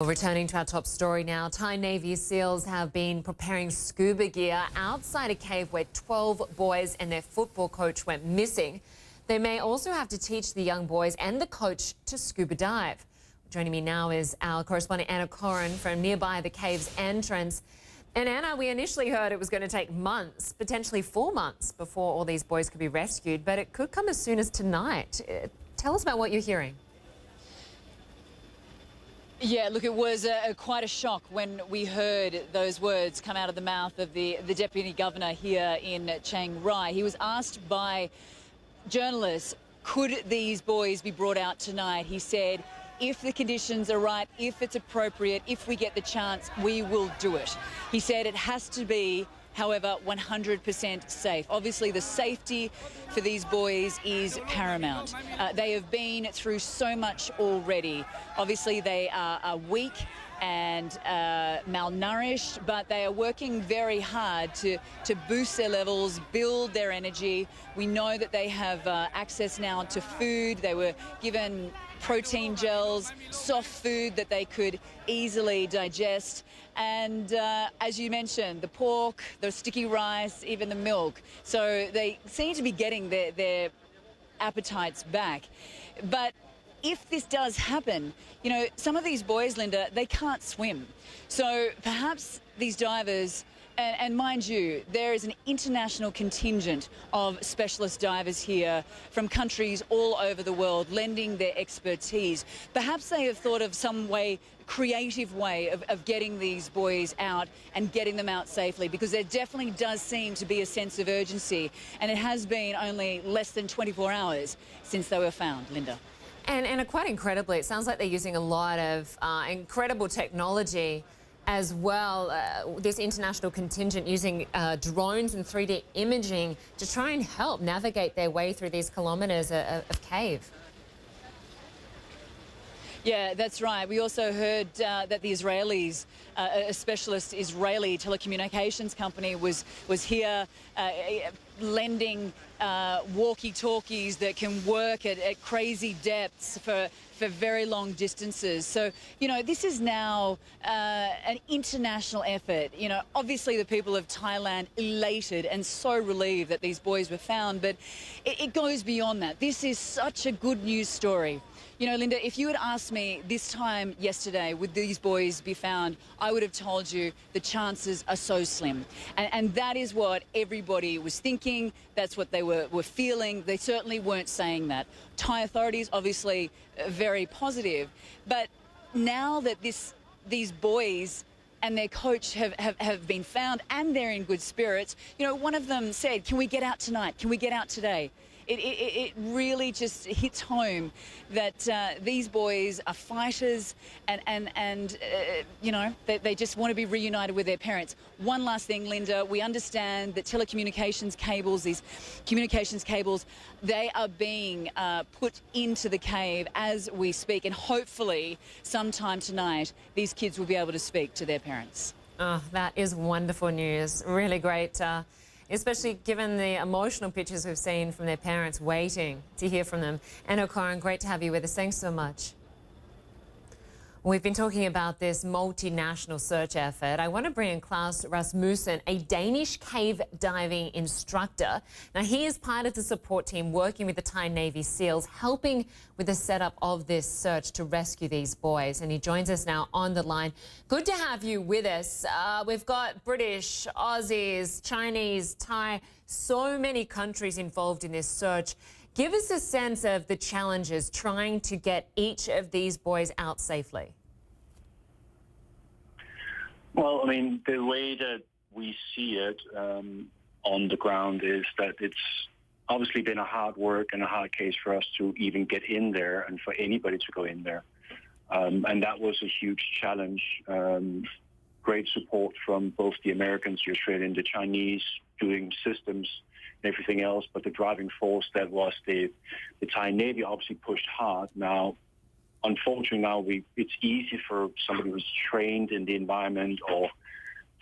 Well, returning to our top story now, Thai Navy SEALs have been preparing scuba gear outside a cave where 12 boys and their football coach went missing. They may also have to teach the young boys and the coach to scuba dive. Joining me now is our correspondent Anna Corin from nearby the cave's entrance. And Anna, we initially heard it was going to take months, potentially 4 months, before all these boys could be rescued, but it could come as soon as tonight. Tell us about what you're hearing. Yeah, look, it was quite a shock when we heard those words come out of the mouth of the Deputy Governor here in Chiang Rai. He was asked by journalists, could these boys be brought out tonight? He said, if the conditions are right, if it's appropriate, if we get the chance, we will do it. He said it has to be, however, 100% safe. Obviously, the safety for these boys is paramount. They have been through so much already. Obviously, they are weak and malnourished, but they are working very hard to boost their levels, build their energy. We know that they have access now to food. They were given protein gels, soft food that they could easily digest. And as you mentioned, the pork, the sticky rice, even the milk. So they seem to be getting their appetites back. But if this does happen, you know, some of these boys, Linda, they can't swim. So perhaps these divers, and mind you, there is an international contingent of specialist divers here from countries all over the world lending their expertise. Perhaps they have thought of some way, creative way of getting these boys out and getting them out safely, because there definitely does seem to be a sense of urgency, and it has been only less than 24 hours since they were found, Linda. And quite incredibly, it sounds like they're using a lot of incredible technology as well, this international contingent using drones and 3D imaging to try and help navigate their way through these kilometres of cave. Yeah, that's right. We also heard that the Israelis, a specialist Israeli telecommunications company was here lending walkie-talkies that can work at crazy depths for very long distances. So, you know, this is now an international effort. You know, obviously the people of Thailand elated and so relieved that these boys were found, but it goes beyond that. This is such a good news story. You know, Linda, if you had asked me this time yesterday, would these boys be found, I would have told you the chances are so slim. And that is what everybody was thinking. That's what they were feeling. They certainly weren't saying that. Thai authorities, obviously, very positive. But now that these boys and their coach have been found and they're in good spirits, you know, one of them said, can we get out tonight? Can we get out today? It really just hits home that these boys are fighters and you know, they just want to be reunited with their parents. One last thing, Linda, we understand that telecommunications cables, these communications cables, they are being put into the cave as we speak, and hopefully sometime tonight these kids will be able to speak to their parents. Oh, that is wonderful news. Really great. Especially given the emotional pictures we've seen from their parents waiting to hear from them. Anna Corin, great to have you with us. Thanks so much. We've been talking about this multinational search effort. I want to bring in Klaus Rasmussen, a Danish cave diving instructor. Now, he is part of the support team working with the Thai Navy SEALs, helping with the setup of this search to rescue these boys. And he joins us now on the line. Good to have you with us. We've got British, Aussies, Chinese, Thai, so many countries involved in this search. Give us a sense of the challenges trying to get each of these boys out safely. Well, I mean, the way that we see it on the ground is that it's obviously been a hard work and a hard case for us to even get in there and for anybody to go in there. And that was a huge challenge. Great support from both the Americans, the Australians, the Chinese, doing systems and everything else. But the driving force that was the Thai Navy obviously pushed hard. Now, unfortunately, now it's easy for somebody who's trained in the environment or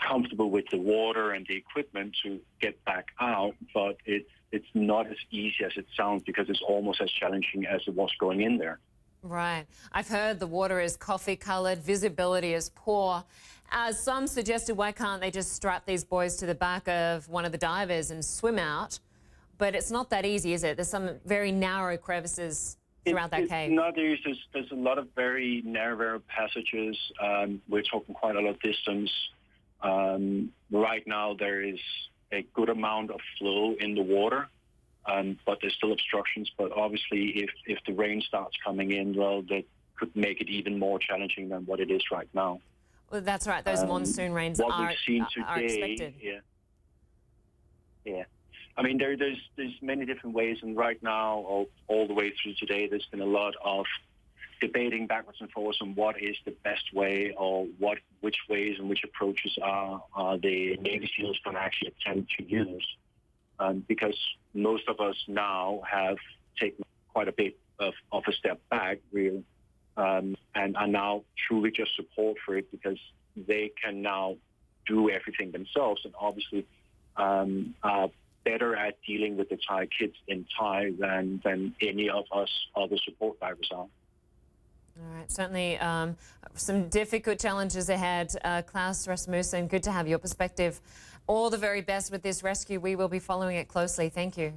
comfortable with the water and the equipment to get back out, but it's not as easy as it sounds, because it's almost as challenging as it was going in there. Right. I've heard the water is coffee-coloured, visibility is poor. As some suggested, why can't they just strap these boys to the back of one of the divers and swim out? But it's not that easy, is it? There's some very narrow crevices throughout that cave. It's not easy. There's a lot of very narrow passages. We're talking quite a lot of distance. Right now, there is a good amount of flow in the water, but there's still obstructions. But obviously, if the rain starts coming in, well, that could make it even more challenging than what it is right now. Well, that's right. Those monsoon rains are expected. Yeah. I mean, there's many different ways, and right now, all the way through today, there's been a lot of debating backwards and forwards on what is the best way, or which ways and which approaches are the Navy SEALs going to actually attempt to use. Because most of us now have taken quite a bit of a step back, really, and are now truly just support for it, because they can now do everything themselves, and obviously are better at dealing with the Thai kids in Thai than any of us other support divers are. All right, certainly some difficult challenges ahead. Klaus Rasmussen, good to have your perspective. All the very best with this rescue. We will be following it closely. Thank you.